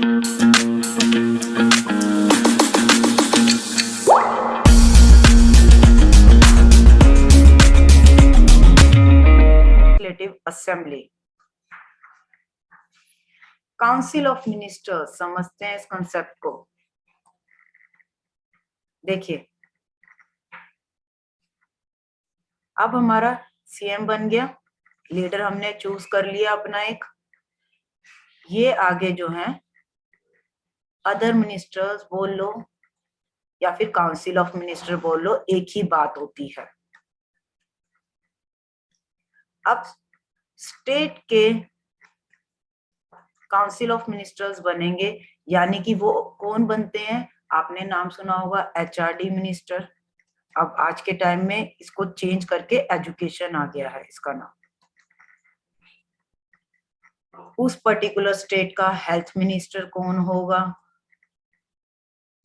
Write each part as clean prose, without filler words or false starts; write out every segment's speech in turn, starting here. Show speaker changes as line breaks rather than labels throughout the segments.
Legislative assembly, council of ministers, समझते हैं इस कंसेप्ट को। देखिए, अब हमारा सीएम बन गया, लीडर हमने चूज कर लिया अपना एक। ये आगे जो है अदर मिनिस्टर्स बोल लो या फिर काउंसिल ऑफ मिनिस्टर बोल लो, एक ही बात होती है। अब स्टेट के काउंसिल ऑफ मिनिस्टर्स बनेंगे, यानी कि वो कौन बनते हैं? आपने नाम सुना होगा एचआरडी मिनिस्टर। अब आज के टाइम में इसको चेंज करके एजुकेशन आ गया है इसका नाम। उस पर्टिकुलर स्टेट का हेल्थ मिनिस्टर कौन होगा?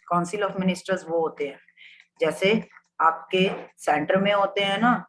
काउंसिल ऑफ मिनिस्टर्स वो होते हैं, जैसे आपके सेंटर में होते हैं ना,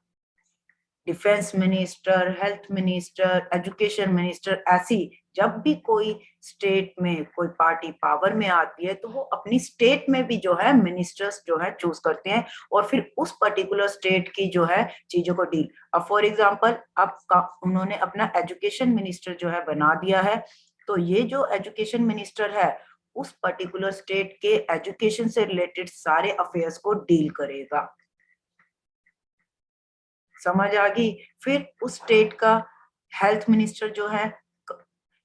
defence minister, health minister, education minister. ऐसी जब भी कोई स्टेट में कोई पार्टी पावर में आती है तो वो अपनी स्टेट में भी जो है मिनिस्टर्स जो है चूज करते हैं और फिर उस पर्टिकुलर स्टेट की जो है चीजों को डील। अब फॉर एग्जांपल अब उन्होंने अपना एजुकेशन मिनिस्टर जो है बना दिया है, तो ये जो एजुकेशन मिनिस्टर है उस पर्टिकुलर स्टेट के एजुकेशन से रिलेटेड सारे अफेयर्स को डील करेगा। समझ आ गई? फिर उस स्टेट का हेल्थ मिनिस्टर जो है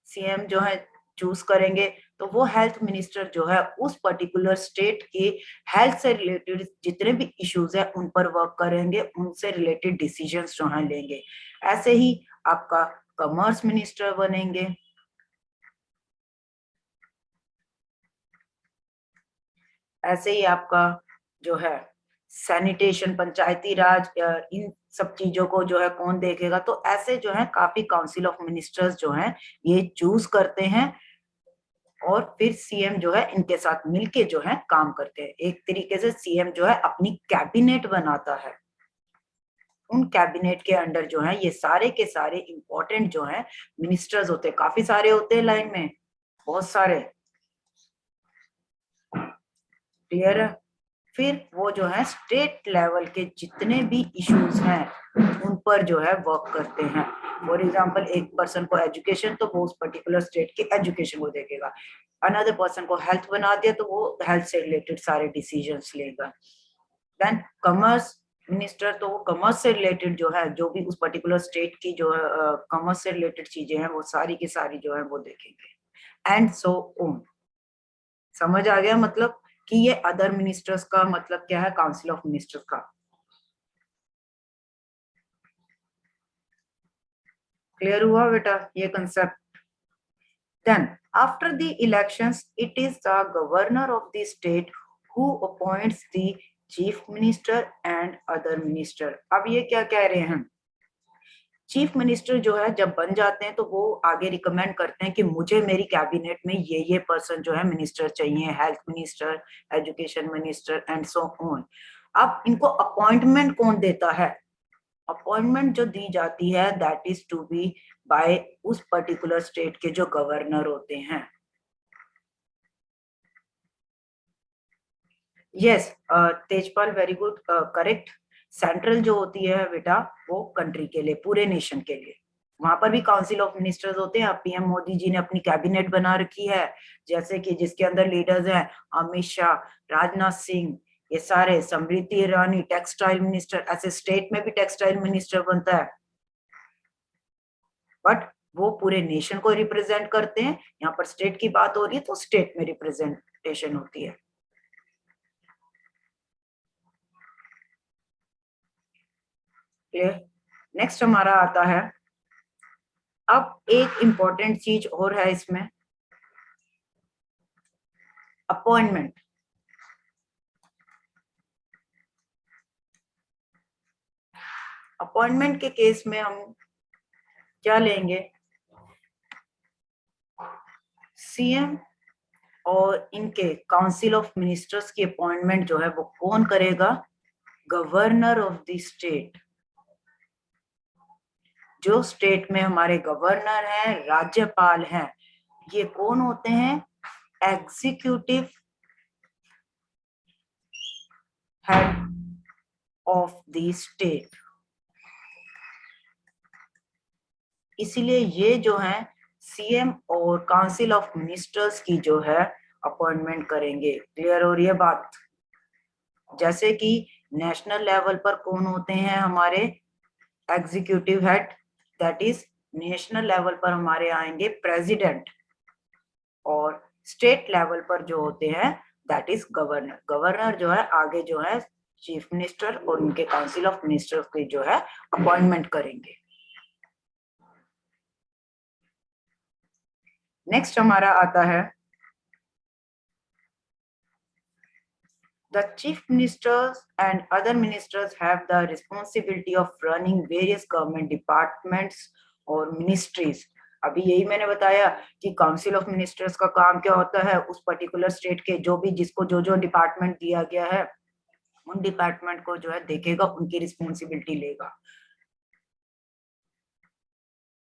सीएम जो है चूज करेंगे, तो वो हेल्थ मिनिस्टर जो है उस पर्टिकुलर स्टेट के हेल्थ से रिलेटेड जितने भी इश्यूज है उन पर वर्क करेंगे, उनसे रिलेटेड डिसीजंस जो है लेंगे। ऐसे ही आपका कॉमर्स मिनिस्टर बनेंगे। ऐसे ही आपका जो है सैनिटेशन, पंचायती राज, इन सब चीजों को जो है कौन देखेगा? तो ऐसे जो है काफी काउंसिल ऑफ मिनिस्टर्स जो हैं ये चूज करते हैं और फिर सीएम जो है इनके साथ मिलके जो है काम करते हैं। एक तरीके से सीएम जो है अपनी कैबिनेट बनाता है। उन कैबिनेट के अंडर जो है ये सारे के सारे इंपॉर्टेंट जो है मिनिस्टर्स होते हैं, काफी सारे होते हैं लाइन में, बहुत सारे। क्लियर है? फिर वो जो है स्टेट लेवल के जितने भी इश्यूज हैं उन पर जो है वर्क करते हैं। फॉर एग्जांपल एक पर्सन को एजुकेशन, तो वो उस पर्टिकुलर स्टेट के एजुकेशन को देखेगा। अनदर पर्सन को हेल्थ बना दिया तो वो हेल्थ से रिलेटेड सारे डिसीजंस लेगा। देन कॉमर्स मिनिस्टर, तो वो कॉमर्स से रिलेटेड जो है जो भी उस पर्टिकुलर स्टेट की जो कॉमर्स से रिलेटेड चीजें हैं वो सारी की सारी जो है वो देखेंगे एंड सो ऑन। समझ आ गया? मतलब कि ये अदर मिनिस्टर्स का मतलब क्या है काउंसिल ऑफ मिनिस्टर्स का। क्लियर हुआ बेटा ये concept? Then after the elections it is the governor of the state who appoints the chief minister and other minister. अब ये क्या कह रहे हैं? चीफ मिनिस्टर जो है जब बन जाते हैं तो वो आगे रिकमेंड करते हैं कि मुझे मेरी कैबिनेट में ये पर्सन जो है मिनिस्टर चाहिए, health minister, education minister and so on. अब इनको अपॉइंटमेंट कौन देता है? अपॉइंटमेंट जो दी जाती है that is to be by उस पर्टिकुलर स्टेट के जो गवर्नर होते हैं। Yes Tejpal, very good, correct. Central जो होती है बेटा वो कंट्री के लिए, पूरे नेशन के लिए, वहां पर भी काउंसिल ऑफ मिनिस्टर्स होते हैं। पीएम मोदी जी ने अपनी कैबिनेट बना रखी है, जैसे कि जिसके अंदर लीडर्स हैं अमित शाह, राजनाथ सिंह, ये सारे, समृति ईरानी, टेक्सटाइल मिनिस्टर। ऐसे स्टेट में भी टेक्सटाइल मिनिस्टर बनता है, बट वो पूरे नेशन को रिप्रेजेंट करते हैं। यहाँ पर स्टेट की बात हो रही है तो स्टेट में रिप्रेजेंटेशन होती है। क्लियर? नेक्स्ट हमारा आता है, अब एक इंपॉर्टेंट चीज और है इसमें, अपॉइंटमेंट। अपॉइंटमेंट के केस में हम क्या लेंगे? सीएम और इनके काउंसिल ऑफ मिनिस्टर्स की अपॉइंटमेंट जो है वो कौन करेगा? Governor of the state. जो स्टेट में हमारे गवर्नर हैं, राज्यपाल हैं, ये कौन होते हैं? executive head of the state। इसीलिए ये जो है सीएम और काउंसिल ऑफ मिनिस्टर्स की जो है अपॉइंटमेंट करेंगे। क्लियर हो रही है बात? जैसे कि नेशनल लेवल पर कौन होते हैं हमारे executive head, that is national level पर हमारे आएंगे प्रेसिडेंट, और स्टेट लेवल पर जो होते हैं दैट इज गवर्नर। गवर्नर जो है आगे जो है चीफ मिनिस्टर और उनके काउंसिल ऑफ मिनिस्टर्स की जो है अपॉइंटमेंट करेंगे। नेक्स्ट हमारा आता है the chief ministers and other ministers have the responsibility of running various government departments और ministries। अभी यही मैंने बताया कि काउंसिल ऑफ मिनिस्टर्स का काम क्या होता है, उस पर्टिकुलर स्टेट के जो भी जिसको जो जो डिपार्टमेंट दिया गया है उन डिपार्टमेंट को जो है देखेगा, उनकी रिस्पॉन्सिबिलिटी लेगा।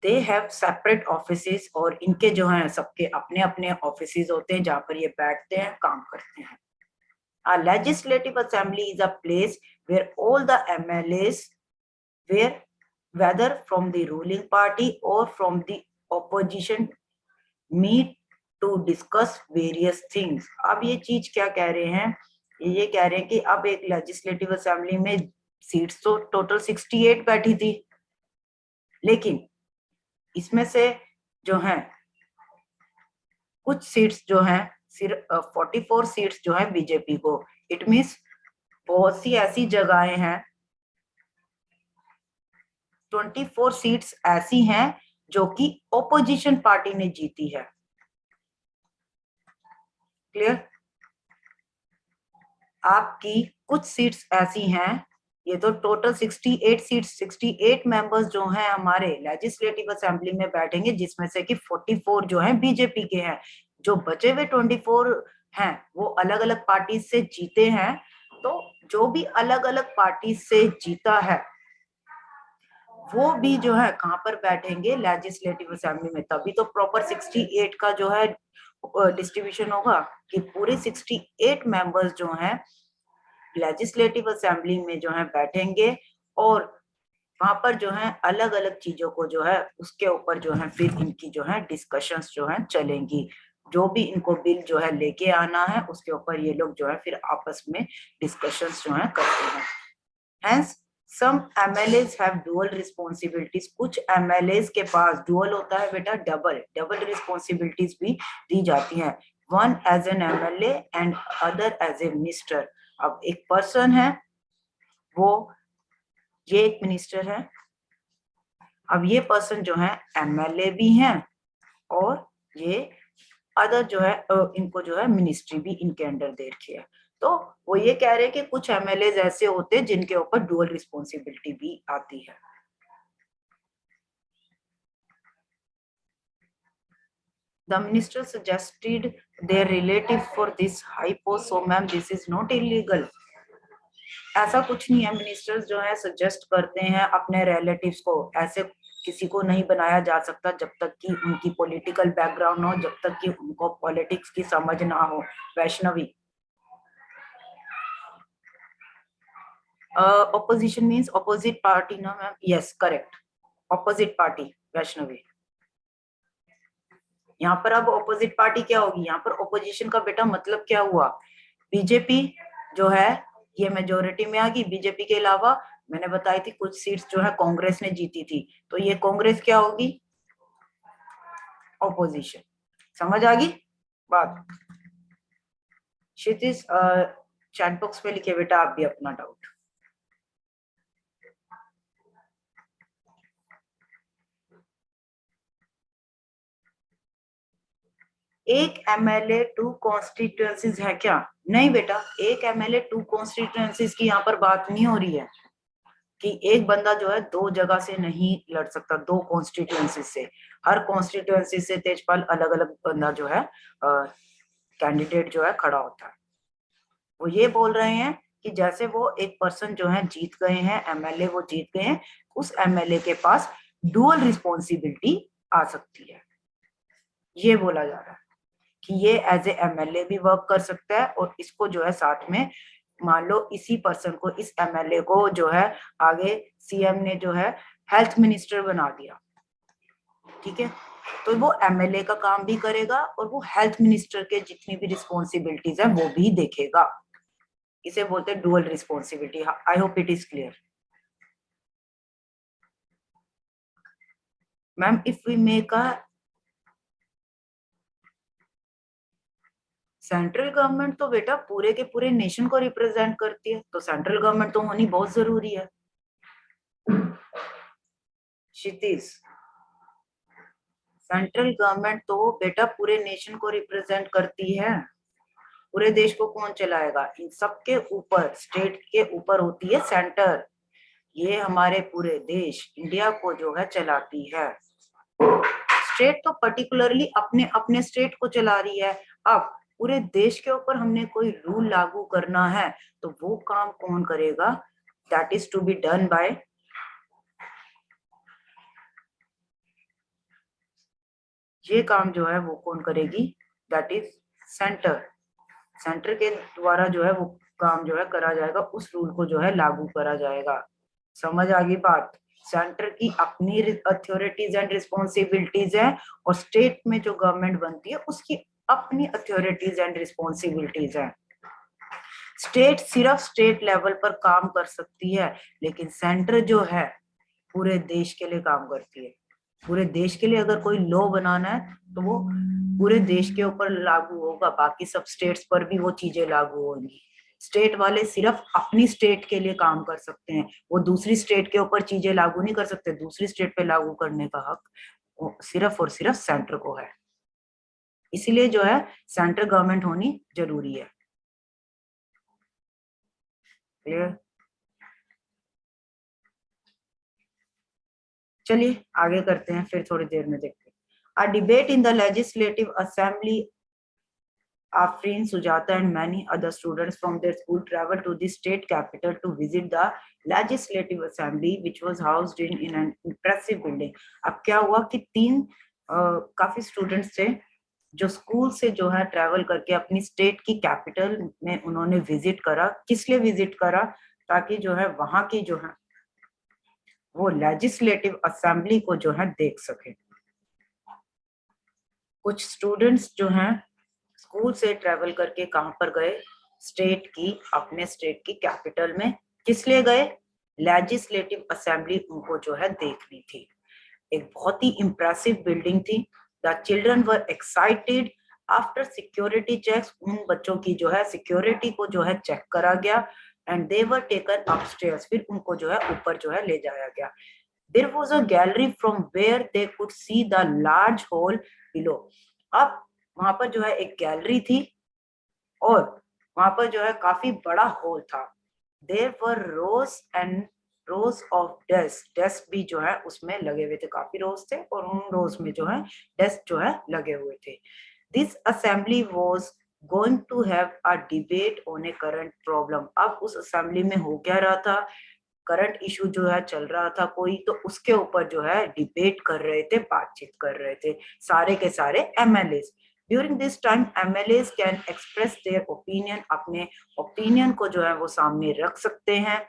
दे हैव सेपरेट ऑफिसेस, और इनके जो है सबके अपने अपने ऑफिसेस होते हैं जहाँ पर ये बैठते हैं, काम करते हैं। A legislative assembly is a place where all the MLAs, whether from the ruling party or from the opposition, meet to discuss various things। अब ये चीज क्या कह रहे हैं, ये कह रहे हैं कि अब एक लेजिस्लेटिव असेंबली में सीट्स तो टोटल 68 बैठी थी, लेकिन इसमें से जो है कुछ सीट्स जो हैं सिर्फ 44 सीट्स जो है बीजेपी को। इट मीन्स बहुत सी ऐसी जगहें हैं, 24 सीट्स ऐसी हैं जो कि ओपोजिशन पार्टी ने जीती है। क्लियर? आपकी कुछ सीट्स ऐसी हैं, ये तो टोटल 68 सीट्स, 68 मेंबर्स जो हैं हमारे लेजिस्लेटिव असेंबली में बैठेंगे, जिसमें से कि 44 जो हैं बीजेपी के हैं। जो बचे हुए 24 हैं वो अलग अलग पार्टी से जीते हैं। तो जो भी अलग अलग पार्टी से जीता है वो भी जो है कहां पर बैठेंगे, लेजिस्लेटिव असेंबली में। तभी तो प्रॉपर 68 का जो है डिस्ट्रीब्यूशन होगा कि पूरे 68 मेंबर्स जो हैं लेजिस्लेटिव असेंबली में जो है बैठेंगे, और वहां पर जो है अलग अलग चीजों को जो है उसके ऊपर जो है फिर इनकी जो है डिस्कशंस जो है चलेंगी। जो भी इनको बिल जो है लेके आना है उसके ऊपर ये लोग जो है फिर आपस में डिस्कशंस जो है करते हैं। Hence, some MLAs have dual responsibilities। कुछ MLAs के पास dual होता है बेटा, डबल रिस्पॉन्सिबिलिटीज भी दी जाती हैं। One as an MLA and other as a minister। अब एक पर्सन है, वो ये एक मिनिस्टर है। अब ये पर्सन जो है MLA भी हैं और ये अदर जो है इनको जो है मिनिस्ट्री भी इनके अंडर दे रखी है। तो वो ये कह रहे हैं कि कुछ MLAs ऐसे होते हैं जिनके ऊपर डुअल रिस्पॉन्सिबिलिटी भी आती है। The minister suggested their relative for this high post, so ma'am this is not illegal। ऐसा कुछ नहीं है, मिनिस्टर्स जो है सजेस्ट करते हैं अपने रिलेटिव्स को, ऐसे किसी को नहीं बनाया जा सकता जब तक कि उनकी पॉलिटिकल बैकग्राउंड हो, जब तक कि उनको पॉलिटिक्स की समझ ना हो। Vaishnavi, opposition means opposite party ना ma'am? yes correct, opposite party Vaishnavi. यहाँ पर अब opposite party क्या होगी, यहाँ पर opposition का बेटा मतलब क्या हुआ, बीजेपी जो है ये मेजोरिटी में आ गई। बीजेपी के अलावा मैंने बताई थी कुछ सीट्स जो है कांग्रेस ने जीती थी, तो ये कांग्रेस क्या होगी, ऑपोजिशन। समझ आ गई बात? क्षितिज चैट बॉक्स में लिखे बेटा आप भी अपना डाउट। एक MLA 2 कॉन्स्टिट्यूएंसीज है क्या? नहीं बेटा, एक MLA 2 कॉन्स्टिट्यूएंसीज की यहाँ पर बात नहीं हो रही है कि एक बंदा जो है दो जगह से नहीं लड़ सकता, दो कॉन्स्टिट्यूएंसी से। हर कॉन्स्टिट्यूएंसी से तेजपाल अलग अलग बंदा जो है कैंडिडेट जो है खड़ा होता है। वो ये बोल रहे हैं कि जैसे वो एक पर्सन जो है जीत गए हैं, MLA वो जीत गए हैं, उस MLA के पास डुअल रिस्पॉन्सिबिलिटी आ सकती है। ये बोला जा रहा है ये एज ए एमएलए भी वर्क कर सकता है, और इसको जो है साथ में मान लो इसी पर्सन को, इस एमएलए को जो है आगे सीएम ने जो है हेल्थ मिनिस्टर बना दिया, ठीक है, तो वो एमएलए का काम भी करेगा और वो हेल्थ मिनिस्टर के जितनी भी रिस्पॉन्सिबिलिटीज है वो भी देखेगा। इसे बोलते हैं dual responsibility. I hope it is clear. Ma'am if we make a central government, तो बेटा पूरे के पूरे नेशन को रिप्रेजेंट करती है, तो सेंट्रल गवर्नमेंट तो होनी बहुत जरूरी है। क्षितिज, सेंट्रल गवर्नमेंट तो बेटा पूरे नेशन को रिप्रेजेंट करती है। पूरे देश को कौन चलाएगा? इन सबके ऊपर, स्टेट के ऊपर होती है सेंटर। ये हमारे पूरे देश इंडिया को जो है चलाती है। स्टेट तो पर्टिकुलरली अपने अपने स्टेट को चला रही है। अब पूरे देश के ऊपर हमने कोई रूल लागू करना है तो वो काम कौन करेगा? That is to be done by, ये काम जो है वो कौन करेगी? That is centre. सेंटर के द्वारा जो है वो काम जो है करा जाएगा, उस रूल को जो है लागू करा जाएगा। समझ आ गई बात? सेंटर की अपनी अथॉरिटीज एंड रिस्पॉन्सिबिलिटीज है, और स्टेट में जो गवर्नमेंट बनती है उसकी अपनी अथॉरिटीज एंड रिस्पॉन्सिबिलिटीज है। स्टेट सिर्फ स्टेट लेवल पर काम कर सकती है, लेकिन सेंटर जो है पूरे देश के लिए काम करती है। पूरे देश के लिए अगर कोई लॉ बनाना है तो वो पूरे देश के ऊपर लागू होगा, बाकी सब स्टेट्स पर भी वो चीजें लागू होंगी। स्टेट वाले सिर्फ अपनी स्टेट के लिए काम कर सकते हैं, वो दूसरी स्टेट के ऊपर चीजें लागू नहीं कर सकते। दूसरी स्टेट पे लागू करने का हक सिर्फ और सिर्फ सेंटर को है। इसीलिए जो है सेंट्रल गवर्नमेंट होनी जरूरी है। क्लियर? चलिए आगे करते हैं, फिर थोड़ी देर में देखते हैं। A debate in the legislative assembly, Afreen, Sujata, and many other students from their school traveled to the state capital to visit the Legislative Assembly, which was housed in an impressive building. अब क्या हुआ कि काफी students थे जो school से जो है ट्रैवल करके अपनी स्टेट की कैपिटल में उन्होंने विजिट करा। किस लिए विजिट करा? ताकि जो है वहां की जो है वो लेजिस्लेटिव असेंबली को जो है देख सके। कुछ स्टूडेंट्स जो हैं स्कूल से ट्रेवल करके कहां पर गए? स्टेट की, अपने स्टेट की कैपिटल में। किस लिए गए? लेजिस्लेटिव असेंबली उनको जो है देखनी थी। एक बहुत ही इंप्रेसिव बिल्डिंग थी। The children were excited after security checks, उन बच्चों की जो है सिक्योरिटी को जो है चेक करा गया, and they were taken upstairs, फिर उनको जो है ऊपर जो है ले जाया गया। There was a gallery from where they could see the large hall below. अब वहां पर जो है एक गैलरी थी और वहां पर जो है काफी बड़ा हॉल था। There were rows and rows of desks. Desk भी जो है उसमें लगे हुए थे, काफी रोज थे और उन रोज में जो है डेस्क जो है लगे हुए थे। This assembly was going to have a debate on a current problem. अब उस असेंबली में हो क्या रहा था? करंट इशू जो है चल रहा था कोई, तो उसके ऊपर जो है डिबेट कर रहे थे, बातचीत कर रहे थे सारे के सारे MLA. During this time MLA can express their opinion, अपने ओपिनियन को जो है वो सामने रख सकते हैं,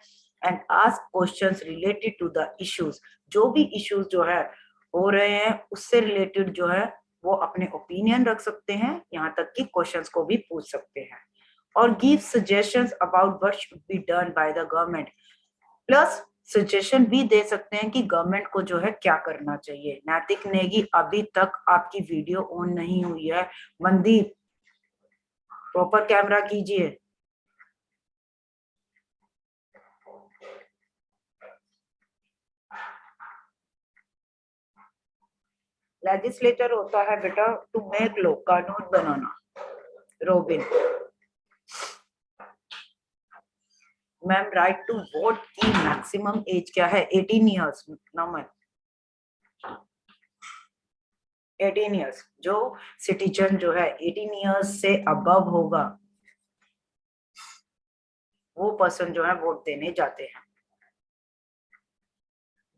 and ask questions related to the issues. जो भी इश्यूज जो है हो रहे हैं उससे रिलेटेड जो है वो अपने ओपिनियन रख सकते हैं, यहाँ तक कि क्वेश्चंस को भी पूछ सकते हैं, और give suggestions about what should be done by the government. Plus suggestion भी दे सकते हैं कि गवर्नमेंट को जो है क्या करना चाहिए। नैतिक नेगी, अभी तक आपकी वीडियो ऑन नहीं हुई है। मनदीप, प्रॉपर कैमरा कीजिए। लेजिस्लेटर होता है बेटा टू मेक लॉ, कानून बनाना। Robin ma'am, right to vote की मैक्सिमम एज क्या है? 18 ईयर्स। नमन 18 ईयर्स। जो सिटीजन जो है 18 ईयर्स से अबव होगा वो पर्सन जो है वोट देने जाते हैं।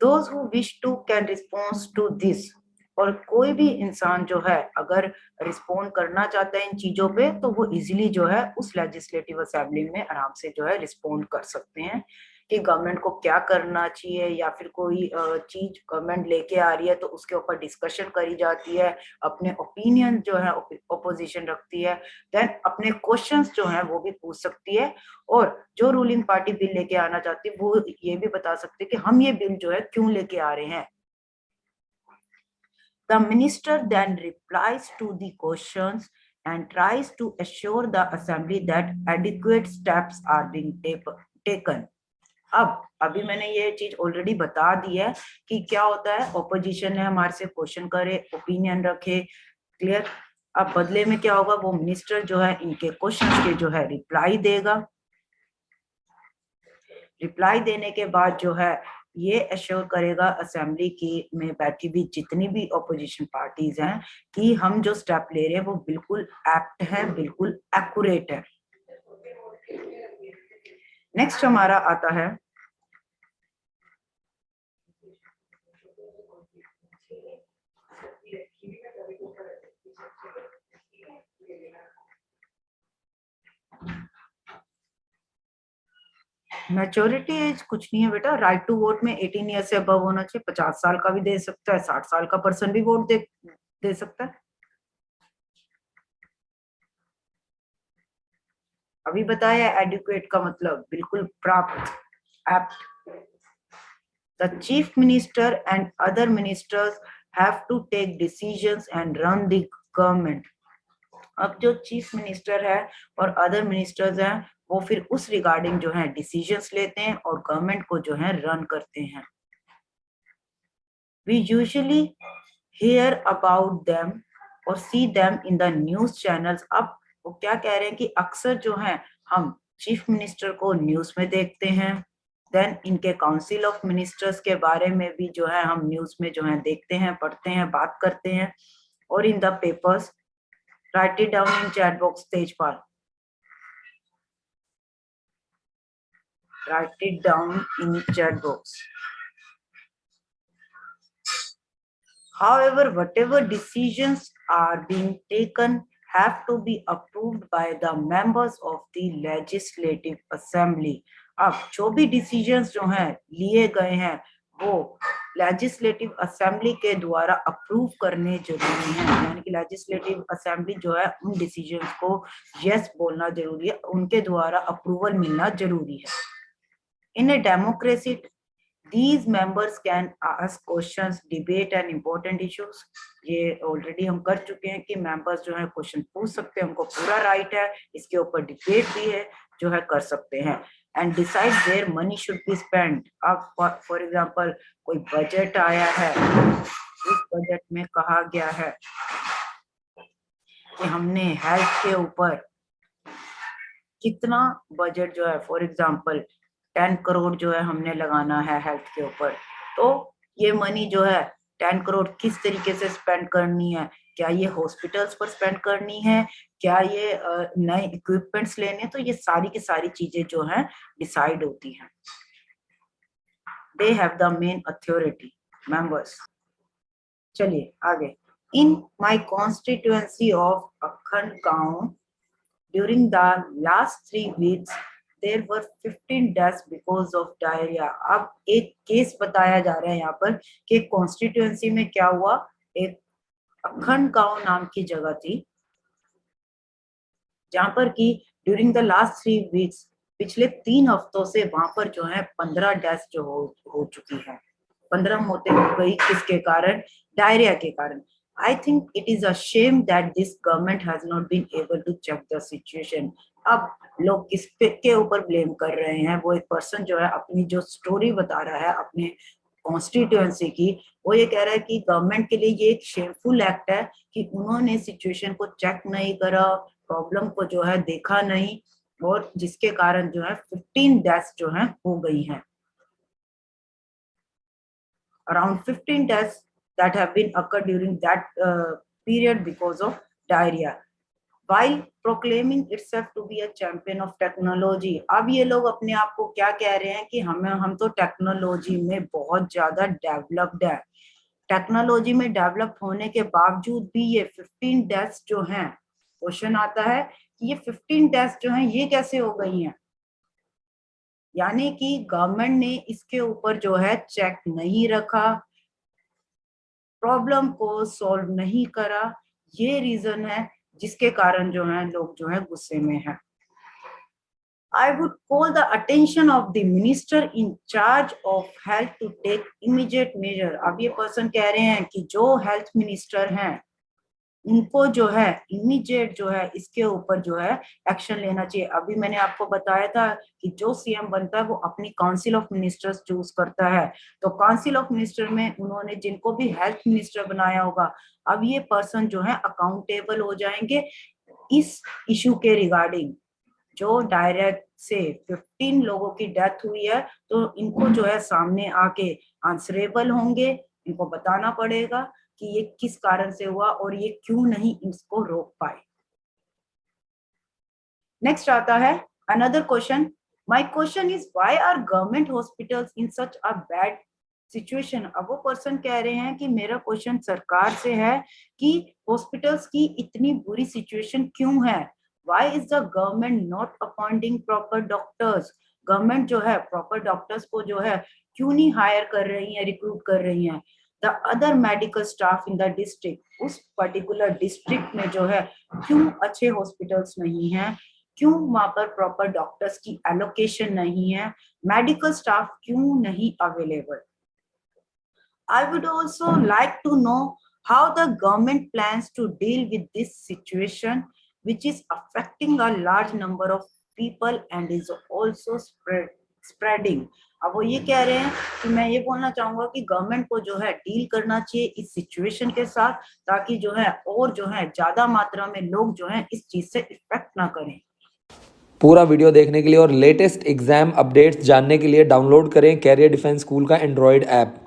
Those who wish to can respond to this. और कोई भी इंसान जो है अगर रिस्पोंड करना चाहता है इन चीजों पे तो वो इजीली जो है उस लेजिस्लेटिव असेंबली में आराम से जो है रिस्पोंड कर सकते हैं कि गवर्नमेंट को क्या करना चाहिए, या फिर कोई चीज गवर्नमेंट लेके आ रही है तो उसके ऊपर डिस्कशन करी जाती है, अपने ओपिनियन जो है ओपोजिशन रखती है, देन अपने क्वेश्चंस जो हैं वो भी पूछ सकती है, और जो रूलिंग पार्टी बिल लेके आना चाहती है वो ये भी बता सकती है कि हम ये बिल जो है क्यों लेके आ रहे हैं। The minister then replies to the questions and tries to assure the assembly that adequate steps are being taken. अब अभी मैंने ये चीज ऑलरेडी बता दी है कि क्या होता है, ऑपोजिशन है हमारे से क्वेश्चन करे, ओपिनियन रखे, क्लियर। अब बदले में क्या होगा, वो मिनिस्टर जो है इनके क्वेश्चन के जो है रिप्लाई देगा। रिप्लाई देने के बाद जो है ये एश्योर करेगा असेंबली की में बैठी हुई जितनी भी ऑपोजिशन पार्टीज हैं कि हम जो स्टेप ले रहे हैं वो बिल्कुल एप्ट है, बिल्कुल एक्यूरेट है। नेक्स्ट हमारा आता है मैच्योरिटी एज। कुछ नहीं है बेटा, राइट टू वोट में 18 ईयर से अबव होना चाहिए। 50 साल का भी दे सकता है, 60 साल का पर्सन भी वोट दे सकता है। अभी बताया एडुकेट का मतलब बिल्कुल प्राप्त, apt. The chief minister and other ministers have to take decisions and run the government. अब जो चीफ मिनिस्टर है और अदर मिनिस्टर्स हैं वो फिर उस रिगार्डिंग जो है डिसीजंस लेते हैं और गवर्नमेंट को जो है रन करते हैं। We usually hear about them और see them in the news channels। अब वो क्या कह रहे हैं कि अक्सर जो है हम चीफ मिनिस्टर को न्यूज में देखते हैं, देन इनके काउंसिल ऑफ मिनिस्टर्स के बारे में भी जो है हम न्यूज में जो है देखते हैं, पढ़ते हैं, बात करते हैं, और in the papers. Right it down in chat box Tejpal, write it down in chat box. However, whatever decisions are being taken have to be approved by the members of the legislative assembly। अब जो भी decisions जो हैं लिए गए हैं वो legislative assembly के द्वारा अप्रूव करने जरूरी हैं, यानी कि लेजिस्लेटिव असेंबली जो है उन डिसीजंस को यस बोलना जरूरी है, उनके द्वारा अप्रूवल मिलना जरूरी है। In a democracy, these members can ask questions, debate and important issues। ये ऑलरेडी हम कर चुके हैं कि मेंबर्स जो है क्वेश्चन पूछ सकते हैं, उनको पूरा राइट है, इसके ऊपर डिबेट भी है जो है कर सकते हैं। And decide where money should be spend. अब फॉर एग्जांपल कोई बजट आया है, उस बजट में कहा गया है कि हमने हेल्थ के ऊपर कितना बजट जो है, फॉर एग्जांपल 10 करोड़ जो है हमने लगाना है हेल्थ के ऊपर, तो ये मनी जो है 10 करोड़ किस तरीके से स्पेंड करनी है, क्या ये हॉस्पिटल्स पर स्पेंड करनी है, क्या ये नए इक्विपमेंट्स लेने, तो ये सारी की सारी चीजें जो हैं डिसाइड होती हैं। They have the main authority members. चलिए आगे। इन माय कॉन्स्टिट्यूएंसी ऑफ अखंड गांव during the last 3 weeks there were 15 deaths because of diarrhea। अब एक केस बताया जा रहा है यहाँ पर कि कॉन्स्टिट्यूएंसी में क्या हुआ। एक अखंड गांव नाम की जगह थी जहां पर कि ड्यूरिंग द लास्ट 3 वीक्स, पिछले 3 हफ्तों से वहां पर जो है 15 डेथ जो हो चुकी है। 15 मौतें हो गई, किसके कारण? डायरिया के कारण। I think it is a shame that this government has not been able to check the situation। अब लोग किस पे के ऊपर ब्लेम कर रहे हैं? वो एक पर्सन जो है अपनी जो स्टोरी बता रहा है अपने कॉन्स्टिट्यूएंसी की, वो ये कह रहा है कि गवर्नमेंट के लिए ये एक शेमफुल एक्ट है कि उन्होंने सिचुएशन को चेक नहीं करा, प्रॉब्लम को जो है देखा नहीं, और जिसके कारण जो है 15 डेथ्स जो है हो गई हैं। Around 15 deaths that have been occurred during that period because of diarrhea, while proclaiming itself to be a champion of technology। अब ये लोग अपने आप को क्या कह रहे हैं कि हम तो टेक्नोलॉजी में बहुत ज्यादा डेवलप्ड है। टेक्नोलॉजी में डेवलप होने के बावजूद भी ये 15 डेथ्स जो हैं, क्वेश्चन आता है कि ये 15 डेथ्स जो हैं ये कैसे हो गई हैं। यानी कि गवर्नमेंट ने इसके ऊपर जो है चेक नहीं रखा, प्रॉब्लम को सॉल्व नहीं करा, ये रीजन है जिसके कारण जो है लोग जो है गुस्से में हैं। I would call the attention of the minister in charge of health to take immediate measure। अब ये पर्सन कह रहे हैं कि जो हेल्थ मिनिस्टर हैं उनको जो है इमीडिएट जो है इसके ऊपर जो है एक्शन लेना चाहिए। अभी मैंने आपको बताया था कि जो सीएम बनता है वो अपनी काउंसिल ऑफ मिनिस्टर्स चूज करता है, तो काउंसिल ऑफ मिनिस्टर में उन्होंने जिनको भी हेल्थ मिनिस्टर बनाया होगा, अब ये पर्सन जो है अकाउंटेबल हो जाएंगे इस इशू के रिगार्डिंग। जो डायरेक्ट से 15 लोगों की डेथ हुई है तो इनको जो है सामने आके आंसरेबल होंगे, इनको बताना पड़ेगा कि ये किस कारण से हुआ और ये क्यों नहीं इसको रोक पाए। नेक्स्ट आता है another question. My question is why are government hospitals in such a bad situation. अब वो पर्सन कह रहे हैं कि मेरा क्वेश्चन सरकार से है कि हॉस्पिटल्स की इतनी बुरी सिचुएशन क्यों है। Why is the government not appointing proper doctors. Government जो है प्रॉपर डॉक्टर्स को जो है क्यों नहीं हायर कर रही है, रिक्रूट कर रही है। The other medical staff in the district, उस पर्टिकुलर डिस्ट्रिक्ट में जो है क्यों अच्छे हॉस्पिटल्स नहीं है, क्यों वहां पर प्रॉपर डॉक्टर्स की एलोकेशन नहीं है, मेडिकल स्टाफ क्यों नहीं available. I would also like to know how the government plans to deal with this situation, which is affecting a large number of people and is also spreading। अब वो ये कह रहे हैं कि मैं ये बोलना चाहूंगा कि गवर्नमेंट को जो है डील करना चाहिए इस सिचुएशन के साथ, ताकि जो है और जो है ज्यादा मात्रा में लोग जो है इस चीज से इफेक्ट ना करें।
पूरा वीडियो देखने के लिए और लेटेस्ट एग्जाम अपडेट्स जानने के लिए डाउनलोड करें कैरियर डिफेंस स्कूल का एंड्रॉयड ऐप।